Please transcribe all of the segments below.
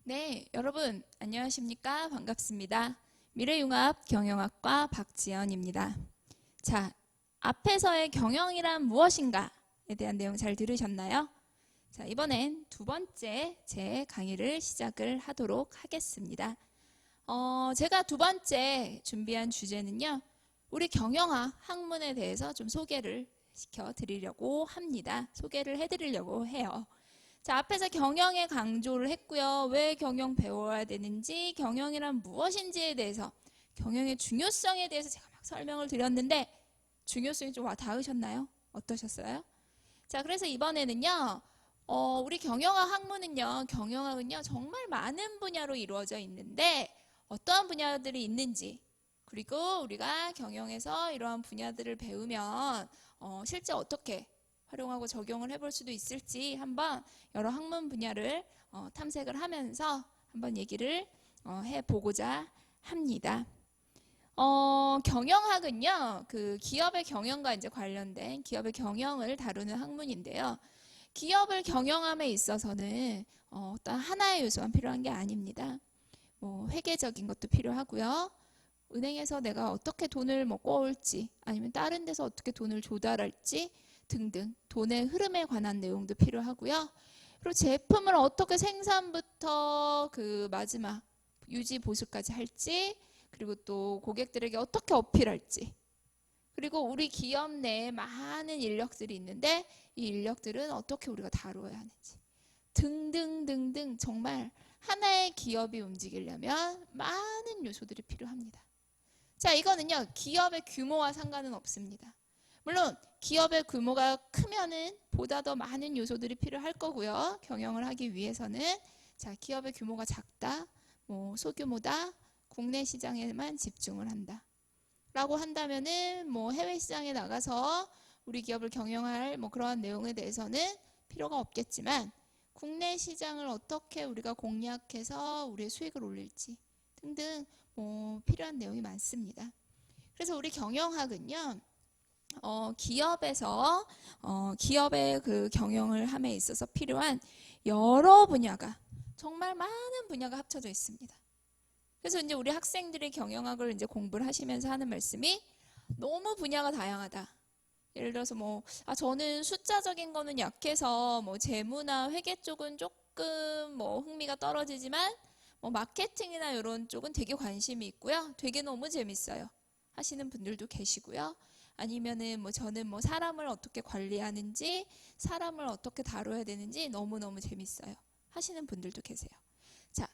네, 여러분 안녕하십니까? 반갑습니다. 미래융합 경영학과 박지연입니다. 자, 앞에서의 경영이란 무엇인가에 대한 내용 잘 들으셨나요? 자, 이번엔 두 번째 제 강의를 시작을 하도록 하겠습니다. 제가 두 번째 준비한 주제는요. 우리 경영학 학문에 대해서 좀 소개를 시켜드리려고 합니다. 소개를 해드리려고 해요. 자, 앞에서 경영에 강조를 했고요. 왜 경영 배워야 되는지, 경영이란 무엇인지에 대해서, 경영의 중요성에 대해서 제가 막 설명을 드렸는데 중요성이 좀 와 닿으셨나요? 어떠셨어요? 자, 그래서 이번에는요. 우리 경영학 학문은요. 경영학은요. 정말 많은 분야로 이루어져 있는데 어떠한 분야들이 있는지, 그리고 우리가 경영에서 이러한 분야들을 배우면 실제 어떻게 활용하고 적용을 해볼 수도 있을지 한번 여러 학문 분야를 탐색을 하면서 한번 얘기를 해보고자 합니다. 경영학은요, 그 기업의 경영과 이제 관련된 기업의 경영을 다루는 학문인데요. 기업을 경영함에 있어서는 어떤 하나의 요소만 필요한 게 아닙니다. 뭐 회계적인 것도 필요하고요. 은행에서 내가 어떻게 돈을 뭐 꿔올지 아니면 다른 데서 어떻게 돈을 조달할지 등등 돈의 흐름에 관한 내용도 필요하고요. 그리고 제품을 어떻게 생산부터 그 마지막 유지 보수까지 할지, 그리고 또 고객들에게 어떻게 어필할지, 그리고 우리 기업 내에 많은 인력들이 있는데 이 인력들은 어떻게 우리가 다루어야 하는지 등등등등, 정말 하나의 기업이 움직이려면 많은 요소들이 필요합니다. 자, 이거는요, 기업의 규모와 상관은 없습니다. 물론 기업의 규모가 크면은 보다 더 많은 요소들이 필요할 거고요. 경영을 하기 위해서는. 자, 기업의 규모가 작다, 뭐 소규모다, 국내 시장에만 집중을 한다 라고 한다면은 뭐 해외 시장에 나가서 우리 기업을 경영할 뭐 그러한 내용에 대해서는 필요가 없겠지만, 국내 시장을 어떻게 우리가 공략해서 우리의 수익을 올릴지 등등 뭐 필요한 내용이 많습니다. 그래서 우리 경영학은요, 기업에서 기업의 그 경영을 함에 있어서 필요한 여러 분야가, 정말 많은 분야가 합쳐져 있습니다. 그래서 이제 우리 학생들이 경영학을 이제 공부를 하시면서 하는 말씀이 너무 분야가 다양하다. 예를 들어서 뭐 저는 숫자적인 거는 약해서 뭐 재무나 회계 쪽은 조금 뭐 흥미가 떨어지지만 뭐 마케팅이나 이런 쪽은 되게 관심이 있고요. 되게 너무 재밌어요. 하시는 분들도 계시고요. 아니면은 뭐 저는 뭐 사람을 어떻게 관리하는지, 사람을 어떻게 다뤄야 되는지 너무너무 재밌어요. 하시는 분들도 계세요. 자,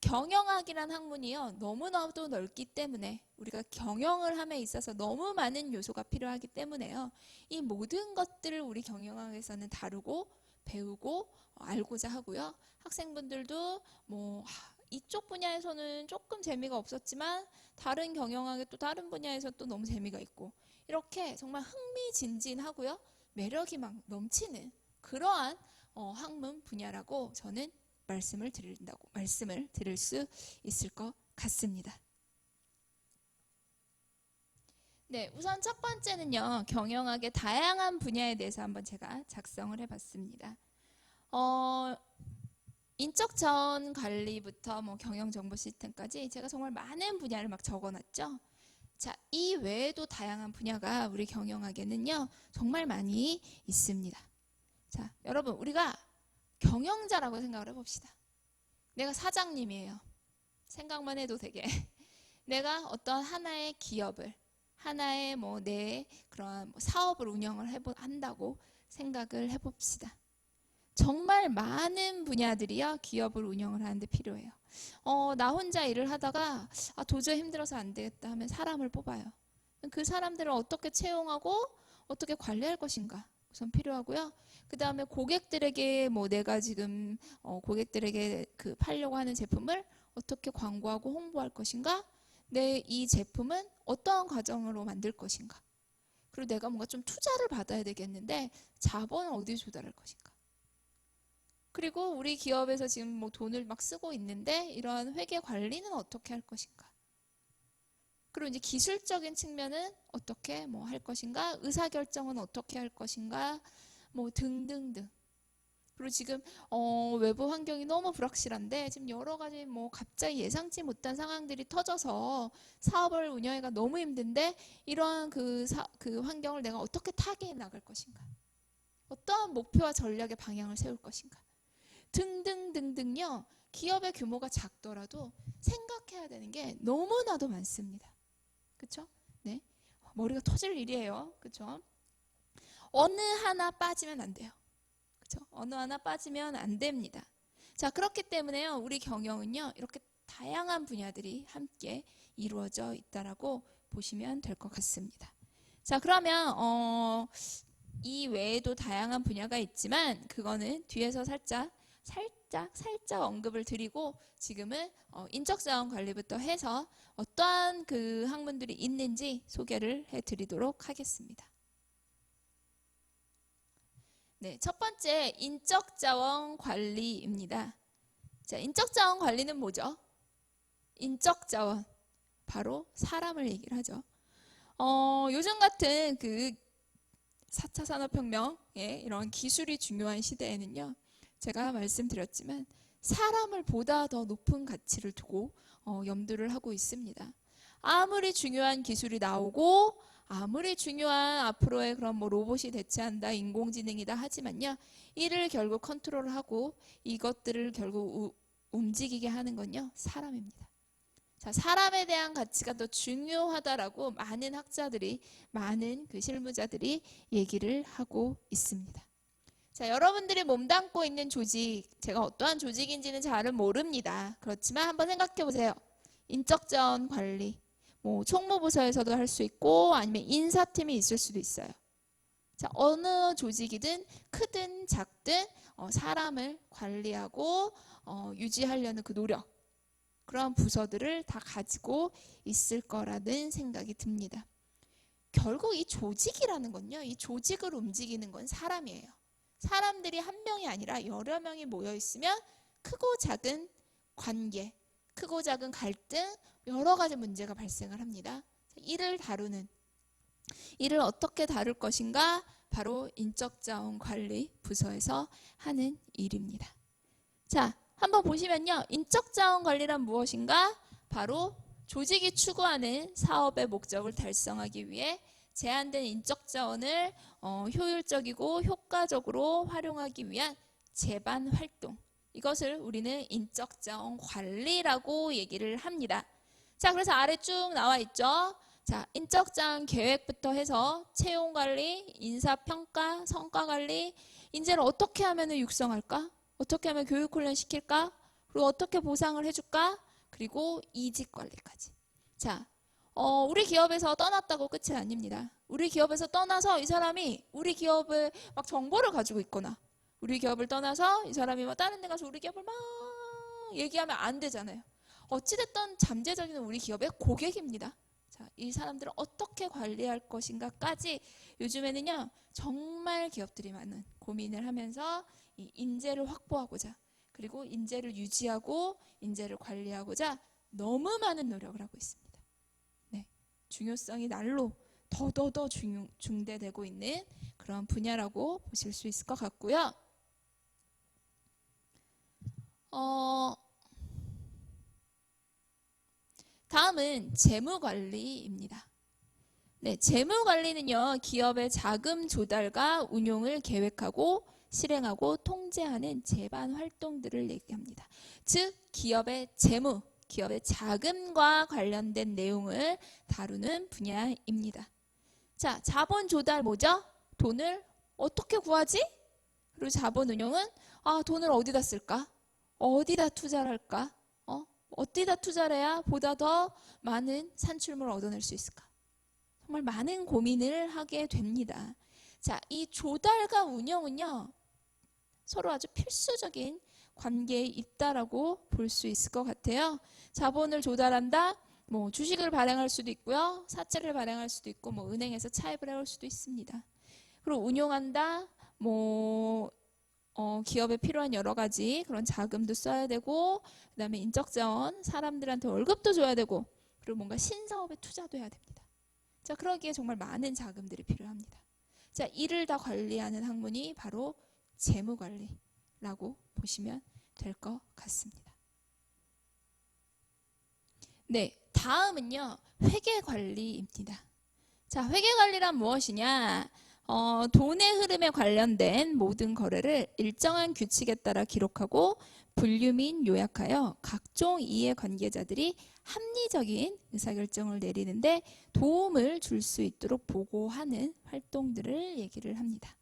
경영학이란 학문이요, 너무나도 넓기 때문에, 우리가 경영을 함에 있어서 너무 많은 요소가 필요하기 때문에요, 이 모든 것들을 우리 경영학에서는 다루고 배우고 알고자 하고요. 학생분들도 뭐 이쪽 분야에서는 조금 재미가 없었지만 다른 경영학의 또 다른 분야에서 또 너무 재미가 있고, 이렇게 정말 흥미진진하고요, 매력이 막 넘치는 그러한 학문 분야라고 저는 말씀을 드릴 수 있을 것 같습니다. 네, 우선 첫 번째는요, 경영학의 다양한 분야에 대해서 한번 제가 작성을 해봤습니다. 어, 인적 자원 관리부터 뭐 경영 정보 시스템까지 제가 정말 많은 분야를 막 적어놨죠. 자, 이 외에도 다양한 분야가 우리 경영학에는요, 정말 많이 있습니다. 자, 여러분, 우리가 경영자라고 생각을 해봅시다. 내가 사장님이에요. 생각만 해도 되게. 내가 어떤 하나의 기업을, 하나의 뭐 내 그런 사업을 운영을 한다고 생각을 해봅시다. 정말 많은 분야들이요, 기업을 운영을 하는데 필요해요. 나 혼자 일을 하다가 도저히 힘들어서 안 되겠다 하면 사람을 뽑아요. 그 사람들을 어떻게 채용하고 어떻게 관리할 것인가 우선 필요하고요. 그 다음에 고객들에게 뭐 내가 지금 고객들에게 그 팔려고 하는 제품을 어떻게 광고하고 홍보할 것인가, 내 이 제품은 어떠한 과정으로 만들 것인가, 그리고 내가 뭔가 좀 투자를 받아야 되겠는데 자본은 어디에 조달할 것인가, 그리고 우리 기업에서 지금 뭐 돈을 막 쓰고 있는데 이러한 회계 관리는 어떻게 할 것인가, 그리고 이제 기술적인 측면은 어떻게 뭐 할 것인가, 의사결정은 어떻게 할 것인가, 뭐 등등등. 그리고 지금 외부 환경이 너무 불확실한데 지금 여러 가지 뭐 갑자기 예상치 못한 상황들이 터져서 사업을 운영하기가 너무 힘든데 이러한 그 환경을 내가 어떻게 타개해 나갈 것인가? 어떠한 목표와 전략의 방향을 세울 것인가? 등등등등요. 기업의 규모가 작더라도 생각해야 되는 게 너무나도 많습니다. 그렇죠? 네. 머리가 터질 일이에요. 그렇죠? 어느 하나 빠지면 안 돼요. 그렇죠? 어느 하나 빠지면 안 됩니다. 자, 그렇기 때문에요. 우리 경영은요. 이렇게 다양한 분야들이 함께 이루어져 있다라고 보시면 될 것 같습니다. 자, 그러면 이 외에도 다양한 분야가 있지만 그거는 뒤에서 살짝 언급을 드리고 지금은 인적자원 관리부터 해서 어떠한 그 학문들이 있는지 소개를 해드리도록 하겠습니다. 네, 첫 번째 인적자원 관리입니다. 자, 인적자원 관리는 뭐죠? 인적자원, 바로 사람을 얘기를 하죠. 요즘 같은 그 4차 산업혁명의 이런 기술이 중요한 시대에는요. 제가 말씀드렸지만 사람을 보다 더 높은 가치를 두고 염두를 하고 있습니다. 아무리 중요한 기술이 나오고 아무리 중요한 앞으로의 그런 뭐 로봇이 대체한다, 인공지능이다 하지만요. 이를 결국 컨트롤하고 이것들을 결국 움직이게 하는 건요. 사람입니다. 자, 사람에 대한 가치가 더 중요하다라고 많은 학자들이, 많은 그 실무자들이 얘기를 하고 있습니다. 자, 여러분들이 몸담고 있는 조직, 제가 어떠한 조직인지는 잘은 모릅니다. 그렇지만 한번 생각해 보세요. 인적자원 관리, 뭐 총무부서에서도 할 수 있고 아니면 인사팀이 있을 수도 있어요. 자, 어느 조직이든 크든 작든 사람을 관리하고 유지하려는 그 노력, 그런 부서들을 다 가지고 있을 거라는 생각이 듭니다. 결국 이 조직이라는 건요, 이 조직을 움직이는 건 사람이에요. 사람들이 한 명이 아니라 여러 명이 모여 있으면 크고 작은 관계, 크고 작은 갈등, 여러 가지 문제가 발생을 합니다. 이를 어떻게 다룰 것인가? 바로 인적자원 관리 부서에서 하는 일입니다. 자, 한번 보시면요. 인적자원 관리란 무엇인가? 바로 조직이 추구하는 사업의 목적을 달성하기 위해 제한된 인적자원을 효율적이고 효과적으로 활용하기 위한 제반 활동. 이것을 우리는 인적자원 관리라고 얘기를 합니다. 자, 그래서 아래 쭉 나와 있죠. 자, 인적자원 계획부터 해서 채용 관리, 인사평가, 성과 관리, 인재를 어떻게 하면 육성할까? 어떻게 하면 교육 훈련 시킬까? 그리고 어떻게 보상을 해줄까? 그리고 이직 관리까지. 자, 우리 기업에서 떠났다고 끝이 아닙니다. 우리 기업에서 떠나서 이 사람이 우리 기업을 막 정보를 가지고 있거나 우리 기업을 떠나서 이 사람이 막 다른 데 가서 우리 기업을 막 얘기하면 안 되잖아요. 어찌됐든 잠재적인 우리 기업의 고객입니다. 자, 이 사람들을 어떻게 관리할 것인가까지 요즘에는요 정말 기업들이 많은 고민을 하면서 이 인재를 확보하고자 그리고 인재를 유지하고 인재를 관리하고자 너무 많은 노력을 하고 있습니다. 네, 중요성이 날로 더더더 중대되고 있는 그런 분야라고 보실 수 있을 것 같고요. 다음은 재무관리입니다. 네, 재무관리는요, 기업의 자금 조달과 운용을 계획하고 실행하고 통제하는 제반 활동들을 얘기합니다. 즉, 기업의 재무, 기업의 자금과 관련된 내용을 다루는 분야입니다. 자, 자본 조달 뭐죠? 돈을 어떻게 구하지? 그리고 자본 운용은 돈을 어디다 쓸까? 어디다 투자를 할까? 어디다 투자를 해야 보다 더 많은 산출물을 얻어낼 수 있을까? 정말 많은 고민을 하게 됩니다. 자, 이 조달과 운영은요, 서로 아주 필수적인 관계에 있다라고 볼 수 있을 것 같아요. 자본을 조달한다, 뭐 주식을 발행할 수도 있고요, 사채를 발행할 수도 있고, 뭐 은행에서 차입을 해올 수도 있습니다. 그리고 운용한다, 뭐 기업에 필요한 여러 가지 그런 자금도 써야 되고, 그다음에 인적자원, 사람들한테 월급도 줘야 되고, 그리고 뭔가 신사업에 투자도 해야 됩니다. 자, 그러기에 정말 많은 자금들이 필요합니다. 자, 이를 다 관리하는 학문이 바로 재무관리, 라고 보시면 될 것 같습니다. 네, 다음은요, 회계관리입니다. 자, 회계관리란 무엇이냐? 돈의 흐름에 관련된 모든 거래를 일정한 규칙에 따라 기록하고 분류 및 요약하여 각종 이해관계자들이 합리적인 의사결정을 내리는데 도움을 줄 수 있도록 보고하는 활동들을 얘기를 합니다.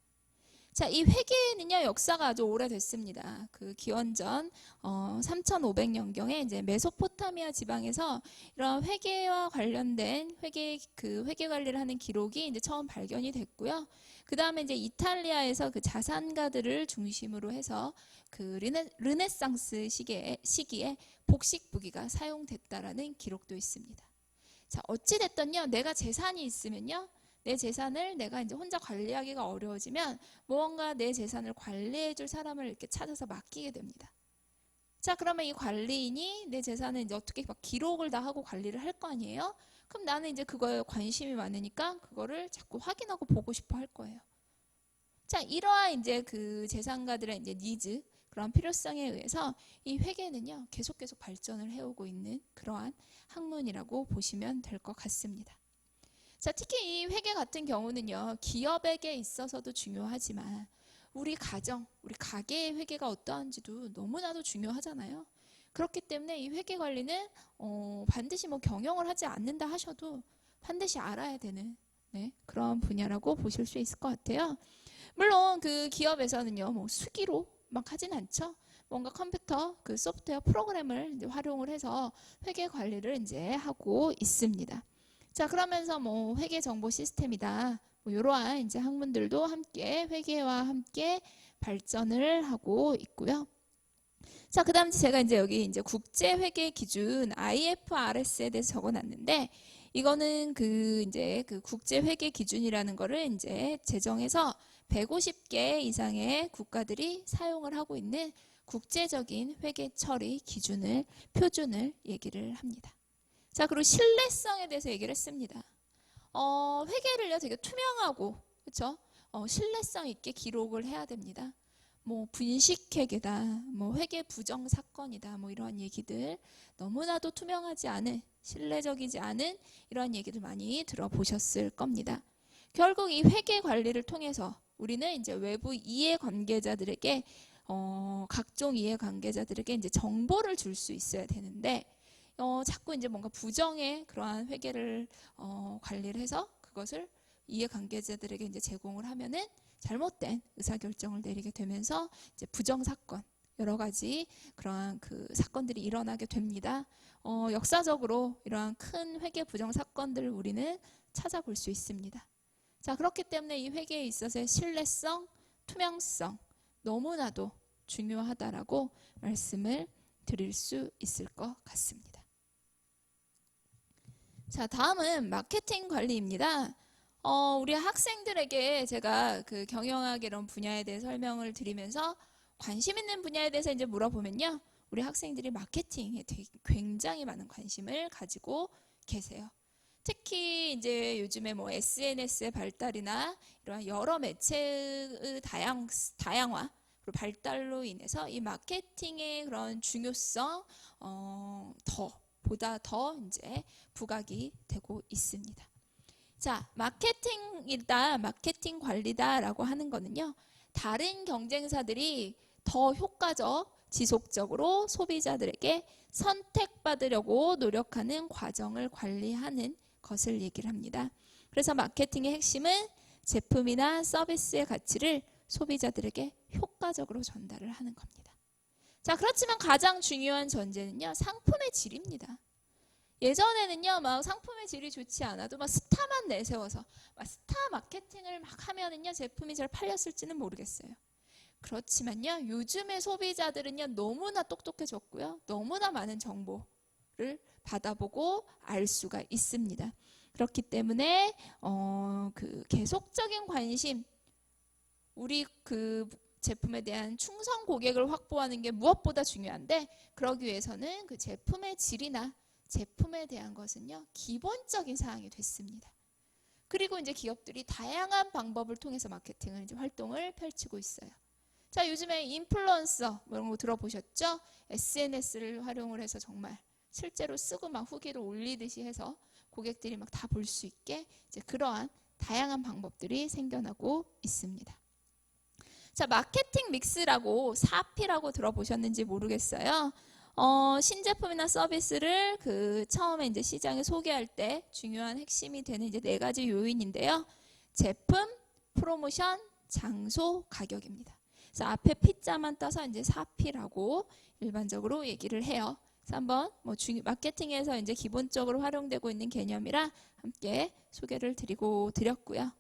자, 이 회계는요, 역사가 아주 오래됐습니다. 그 기원전 3500년경에 이제 메소포타미아 지방에서 이런 회계와 관련된 회계 관리를 하는 기록이 이제 처음 발견이 됐고요. 그 다음에 이제 이탈리아에서 그 자산가들을 중심으로 해서 그 르네상스 시기에 복식부기가 사용됐다라는 기록도 있습니다. 자, 어찌됐든요, 내가 재산이 있으면요, 내 재산을 내가 이제 혼자 관리하기가 어려워지면 무언가 내 재산을 관리해줄 사람을 이렇게 찾아서 맡기게 됩니다. 자, 그러면 이 관리인이 내 재산을 이제 어떻게 막 기록을 다 하고 관리를 할 거 아니에요? 그럼 나는 이제 그거에 관심이 많으니까 그거를 자꾸 확인하고 보고 싶어 할 거예요. 자, 이러한 이제 그 재산가들의 이제 니즈, 그런 필요성에 의해서 이 회계는요, 계속 발전을 해오고 있는 그러한 학문이라고 보시면 될 것 같습니다. 자, 특히 이 회계 같은 경우는요, 기업에게 있어서도 중요하지만 우리 가정, 우리 가게의 회계가 어떠한지도 너무나도 중요하잖아요. 그렇기 때문에 이 회계 관리는 반드시 뭐 경영을 하지 않는다 하셔도 반드시 알아야 되는 그런 분야라고 보실 수 있을 것 같아요. 물론 그 기업에서는요, 뭐 수기로 막 하진 않죠. 뭔가 컴퓨터 그 소프트웨어 프로그램을 이제 활용을 해서 회계 관리를 이제 하고 있습니다. 자, 그러면서 뭐 회계 정보 시스템이다, 뭐 이러한 이제 학문들도 함께 회계와 함께 발전을 하고 있고요. 자, 그다음 제가 이제 여기 이제 국제 회계 기준 IFRS에 대해서 적어놨는데, 이거는 그 이제 그 국제 회계 기준이라는 거를 이제 제정해서 150개 이상의 국가들이 사용을 하고 있는 국제적인 회계 처리 기준을 표준을 얘기를 합니다. 자, 그리고 신뢰성에 대해서 얘기를 했습니다. 회계를요, 되게 투명하고, 그렇죠? 신뢰성 있게 기록을 해야 됩니다. 뭐 분식회계다, 뭐 회계 부정 사건이다, 뭐 이러한 얘기들, 너무나도 투명하지 않은, 신뢰적이지 않은 이러한 얘기들 많이 들어보셨을 겁니다. 결국 이 회계 관리를 통해서 우리는 이제 외부 이해관계자들에게 각종 이해관계자들에게 이제 정보를 줄 수 있어야 되는데, 자꾸 이제 뭔가 부정의 그러한 회계를 관리를 해서 그것을 이해관계자들에게 이제 제공을 하면은 잘못된 의사결정을 내리게 되면서 이제 부정 사건, 여러 가지 그러한 그 사건들이 일어나게 됩니다. 역사적으로 이러한 큰 회계 부정 사건들을 우리는 찾아볼 수 있습니다. 자, 그렇기 때문에 이 회계에 있어서의 신뢰성, 투명성 너무나도 중요하다라고 말씀을 드릴 수 있을 것 같습니다. 자, 다음은 마케팅 관리입니다. 우리 학생들에게 제가 그 경영학 이런 분야에 대해 설명을 드리면서 관심 있는 분야에 대해서 이제 물어보면요, 우리 학생들이 마케팅에 되게 굉장히 많은 관심을 가지고 계세요. 특히 이제 요즘에 뭐 SNS의 발달이나 이러한 여러 매체의 다양화 그리고 발달로 인해서 이 마케팅의 그런 중요성 보다 더 이제 부각이 되고 있습니다. 자, 마케팅이다, 마케팅 관리다라고 하는 거는요, 다른 경쟁사들이 더 효과적, 지속적으로 소비자들에게 선택받으려고 노력하는 과정을 관리하는 것을 얘기를 합니다. 그래서 마케팅의 핵심은 제품이나 서비스의 가치를 소비자들에게 효과적으로 전달을 하는 겁니다. 자, 그렇지만 가장 중요한 전제는요, 상품의 질입니다. 예전에는요, 막 상품의 질이 좋지 않아도 막 스타만 내세워서 막 스타 마케팅을 막 하면은요, 제품이 잘 팔렸을지는 모르겠어요. 그렇지만요, 요즘의 소비자들은요, 너무나 똑똑해졌고요, 너무나 많은 정보를 받아보고 알 수가 있습니다. 그렇기 때문에 그 계속적인 관심, 우리 그 제품에 대한 충성 고객을 확보하는 게 무엇보다 중요한데, 그러기 위해서는 그 제품의 질이나 제품에 대한 것은요, 기본적인 사항이 됐습니다. 그리고 이제 기업들이 다양한 방법을 통해서 마케팅을 이제 활동을 펼치고 있어요. 자, 요즘에 인플루언서 뭐 이런 거 들어보셨죠? SNS를 활용을 해서 정말 실제로 쓰고 막 후기를 올리듯이 해서 고객들이 막 다 볼 수 있게 이제 그러한 다양한 방법들이 생겨나고 있습니다. 자, 마케팅 믹스라고 4P라고 들어보셨는지 모르겠어요. 신제품이나 서비스를 처음에 이제 시장에 소개할 때 중요한 핵심이 되는 이제 4가지 요인인데요. 제품, 프로모션, 장소, 가격입니다. 그래서 앞에 P자만 따서 이제 4P라고 일반적으로 얘기를 해요. 그래서 한번 마케팅에서 이제 기본적으로 활용되고 있는 개념이라 함께 소개를 드렸고요.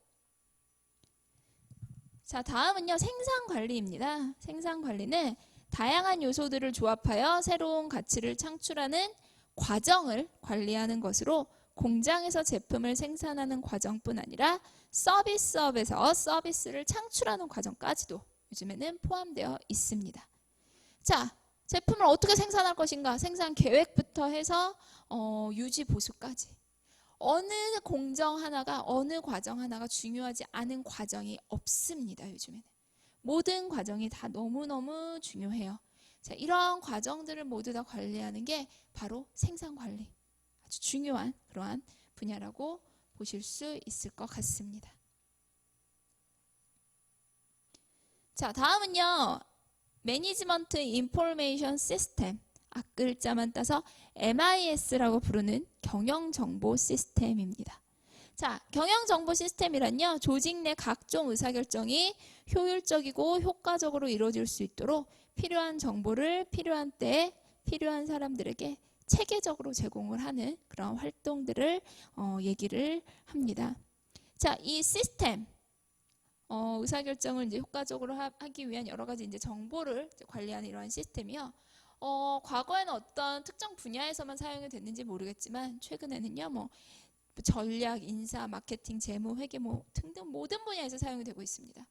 자, 다음은요, 생산관리입니다. 생산관리는 다양한 요소들을 조합하여 새로운 가치를 창출하는 과정을 관리하는 것으로 공장에서 제품을 생산하는 과정뿐 아니라 서비스업에서 서비스를 창출하는 과정까지도 요즘에는 포함되어 있습니다. 자, 제품을 어떻게 생산할 것인가? 생산 계획부터 해서 유지 보수까지. 어느 공정 하나가, 어느 과정 하나가 중요하지 않은 과정이 없습니다. 요즘에는. 모든 과정이 다 너무너무 중요해요. 자, 이러한 과정들을 모두 다 관리하는 게 바로 생산관리. 아주 중요한 그러한 분야라고 보실 수 있을 것 같습니다. 자, 다음은요. 매니지먼트 인포메이션 시스템. 앞글자만 따서 MIS라고 부르는 경영정보 시스템입니다. 자, 경영정보 시스템이란요. 조직 내 각종 의사결정이 효율적이고 효과적으로 이루어질 수 있도록 필요한 정보를 필요한 때에 필요한 사람들에게 체계적으로 제공을 하는 그런 활동들을 얘기를 합니다. 자, 이 시스템 의사결정을 이제 효과적으로 하기 위한 여러 가지 이제 정보를 이제 관리하는 이러한 시스템이요. 과거에는 어떤 특정 분야에서만 사용이 됐는지 모르겠지만 최근에는요, 뭐 전략, 인사, 마케팅, 재무, 회계 등등 모든 분야에서 사용이 되고 있습니다.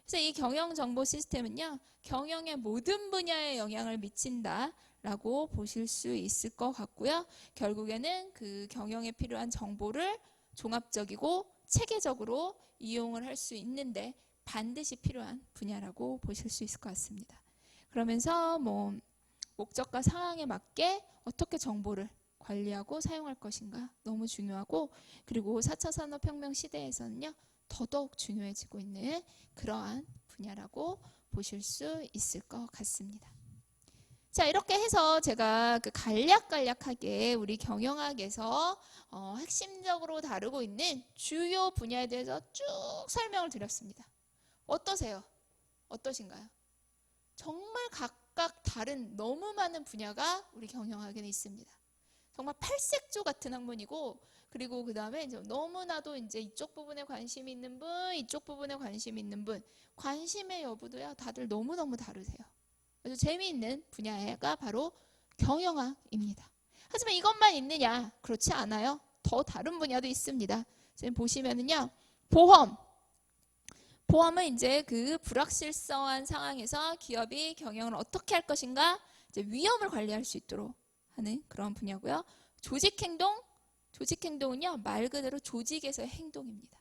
그래서 이 경영 정보 시스템은요, 경영의 모든 분야에 영향을 미친다라고 보실 수 있을 것 같고요. 결국에는 그 경영에 필요한 정보를 종합적이고 체계적으로 이용을 할 수 있는데 반드시 필요한 분야라고 보실 수 있을 것 같습니다. 그러면서 목적과 상황에 맞게 어떻게 정보를 관리하고 사용할 것인가 너무 중요하고, 그리고 4차 산업혁명 시대에서는요 더더욱 중요해지고 있는 그러한 분야라고 보실 수 있을 것 같습니다. 자, 이렇게 해서 제가 간략하게 우리 경영학에서 핵심적으로 다루고 있는 주요 분야에 대해서 쭉 설명을 드렸습니다. 어떠세요? 어떠신가요? 정말 각각 다른 너무 많은 분야가 우리 경영학에는 있습니다. 정말 팔색조 같은 학문이고, 그리고 그 다음에 너무나도 이제 이쪽 부분에 관심 있는 분, 이쪽 부분에 관심 있는 분, 관심의 여부도야 다들 너무너무 다르세요. 아주 재미있는 분야가 바로 경영학입니다. 하지만 이것만 있느냐? 그렇지 않아요. 더 다른 분야도 있습니다. 지금 보시면은요, 보험은 이제 그 불확실성한 상황에서 기업이 경영을 어떻게 할 것인가, 이제 위험을 관리할 수 있도록 하는 그런 분야고요. 조직행동은요, 말 그대로 조직에서의 행동입니다.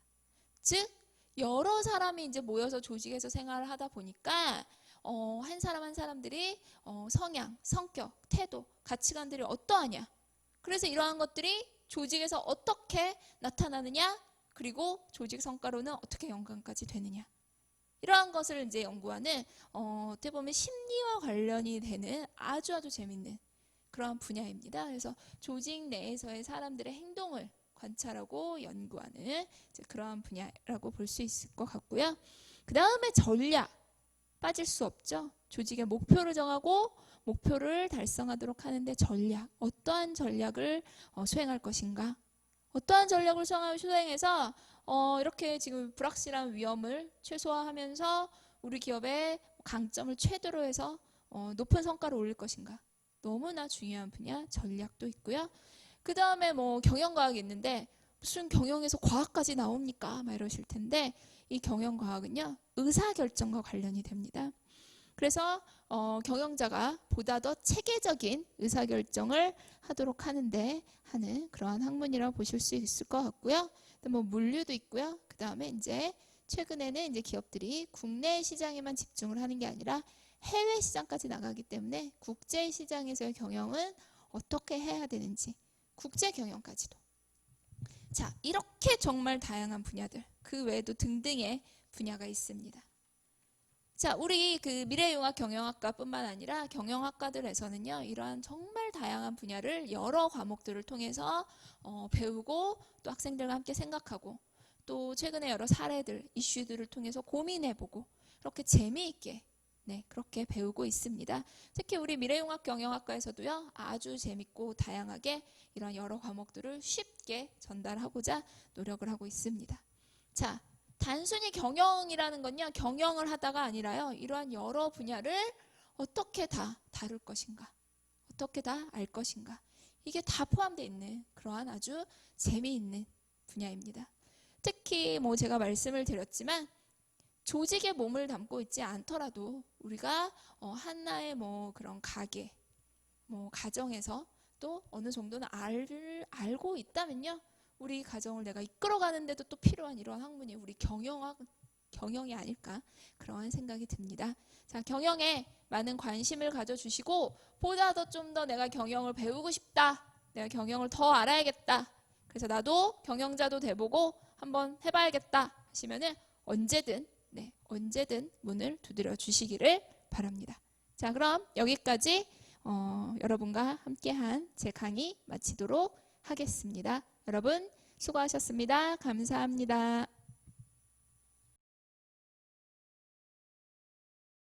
즉, 여러 사람이 이제 모여서 조직에서 생활을 하다 보니까 한 사람 한 사람들이 성향, 성격, 태도, 가치관들이 어떠하냐. 그래서 이러한 것들이 조직에서 어떻게 나타나느냐, 그리고 조직 성과로는 어떻게 연관까지 되느냐. 이러한 것을 이제 연구하는 어떻게 보면 심리와 관련이 되는 아주 재밌는 그런 분야입니다. 그래서 조직 내에서의 사람들의 행동을 관찰하고 연구하는 그러한 분야라고 볼 수 있을 것 같고요. 그 다음에 전략. 빠질 수 없죠. 조직의 목표를 정하고 목표를 달성하도록 하는데 전략. 어떠한 전략을 수행할 것인가. 어떠한 전략을 수행해서 이렇게 지금 불확실한 위험을 최소화하면서 우리 기업의 강점을 최대로 해서 높은 성과를 올릴 것인가. 너무나 중요한 분야 전략도 있고요. 그 다음에 경영과학이 있는데 무슨 경영에서 과학까지 나옵니까? 막 이러실 텐데 이 경영과학은요, 의사결정과 관련이 됩니다. 그래서 경영자가 보다 더 체계적인 의사결정을 하도록 하는 그러한 학문이라고 보실 수 있을 것 같고요. 물류도 있고요. 그 다음에 이제 최근에는 이제 기업들이 국내 시장에만 집중을 하는 게 아니라 해외 시장까지 나가기 때문에 국제 시장에서의 경영은 어떻게 해야 되는지, 국제 경영까지도. 자, 이렇게 정말 다양한 분야들, 그 외에도 등등의 분야가 있습니다. 자, 우리 그 미래융합 경영학과뿐만 아니라 경영학과들에서는요, 이러한 정말 다양한 분야를 여러 과목들을 통해서 배우고 또 학생들과 함께 생각하고 또 최근에 여러 사례들, 이슈들을 통해서 고민해보고 이렇게 재미있게 그렇게 배우고 있습니다. 특히 우리 미래융합 경영학과에서도요, 아주 재밌고 다양하게 이런 여러 과목들을 쉽게 전달하고자 노력을 하고 있습니다. 자, 단순히 경영이라는 건요, 경영을 하다가 아니라요, 이러한 여러 분야를 어떻게 다 다룰 것인가, 어떻게 다 알 것인가, 이게 다 포함되어 있는 그러한 아주 재미있는 분야입니다. 특히 뭐 제가 말씀을 드렸지만 조직에 몸을 담고 있지 않더라도 우리가 하나의 뭐 그런 가게, 뭐 가정에서 또 어느 정도는 알고 있다면요, 우리 가정을 내가 이끌어가는데도 또 필요한 이러한 학문이 우리 경영이 아닐까, 그러한 생각이 듭니다. 자, 경영에 많은 관심을 가져주시고 보다 더 좀 더 내가 경영을 배우고 싶다, 내가 경영을 더 알아야겠다, 그래서 나도 경영자도 돼보고 한번 해봐야겠다 하시면은 언제든 문을 두드려 주시기를 바랍니다. 자, 그럼 여기까지 여러분과 함께한 제 강의 마치도록 하겠습니다. 여러분 수고하셨습니다. 감사합니다.